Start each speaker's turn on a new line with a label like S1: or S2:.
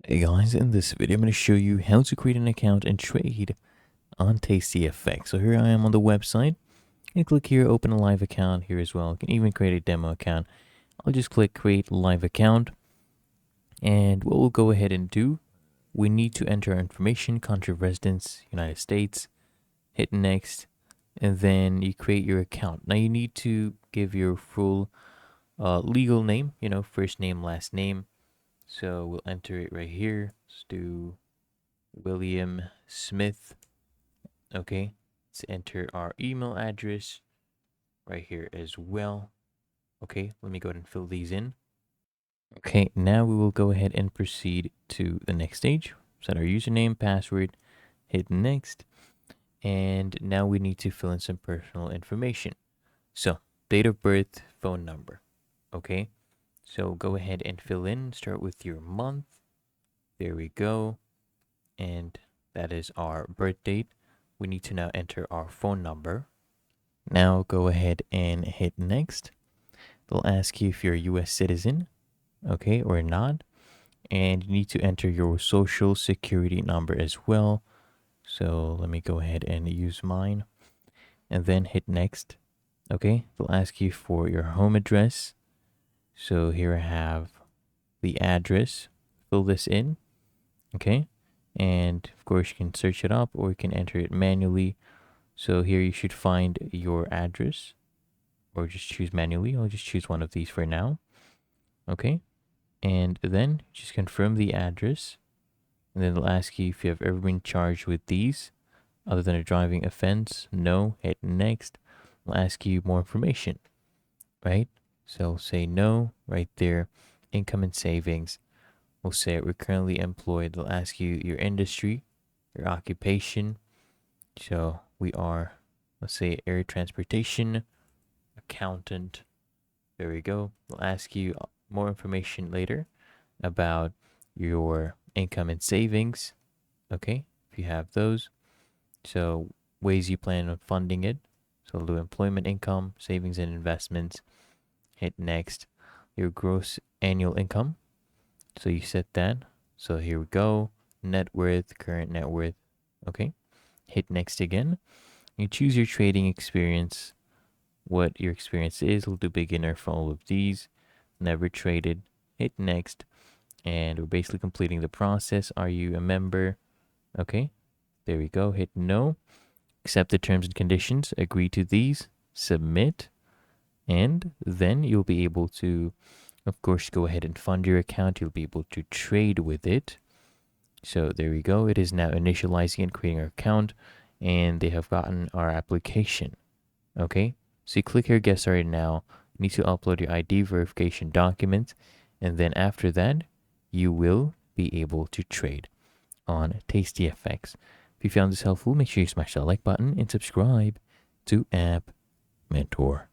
S1: Hey guys, in this video I'm going to show you how to create an account and trade on TastyFX. So here I am on the website, and click here, open a live account here as well. You can even create a demo account. I'll just click create live account, and what we'll go ahead and do, we need to enter our information, country of residence, United States, hit next, and then you create your account. Now you need to give your full legal name, first name, last name. So we'll enter it right here. Let's do William Smith. Okay, let's enter our email address right here as well. Okay, let me go ahead and fill these in. Okay, now we will go ahead and proceed to the next stage. Set our username, password, hit next, and now we need to fill in some personal information. So, date of birth, phone number. Okay, so go ahead and fill in, start with your month. There we go. And that is our birth date. We need to now enter our phone number. Now go ahead and hit next. They'll ask you if you're a US citizen, okay, or not. And you need to enter your social security number as well. So let me go ahead and use mine and then hit next. Okay, they'll ask you for your home address. So here I have the address. Fill this in, okay? And of course, you can search it up or you can enter it manually. So here you should find your address or just choose manually. I'll just choose one of these for now. Okay. And then just confirm the address. And then they'll ask you if you have ever been charged with these other than a driving offense. No. Hit next. They'll ask you more information, right? So say no right there. Income and savings. We'll say we're currently employed. They'll ask you your industry, your occupation. So we are, let's say, air transportation accountant. There we go. They'll ask you more information later about your income and savings. Okay, if you have those. So ways you plan on funding it. So do employment income, savings and investments. Hit next. Your gross annual income. So you set that. So here we go. Net worth, current net worth. Okay. Hit next again. You choose your trading experience, what your experience is. We'll do beginner for all of these. Never traded. Hit next. And we're basically completing the process. Are you a member? Okay. There we go. Hit no. Accept the terms and conditions. Agree to these. Submit. And then you'll be able to, of course, go ahead and fund your account. You'll be able to trade with it. So there we go. It is now initializing and creating our account. And they have gotten our application. Okay. So you click here, get started now. You need to upload your ID verification document. And then after that, you will be able to trade on TastyFX. If you found this helpful, make sure you smash that like button and subscribe to App Mentor.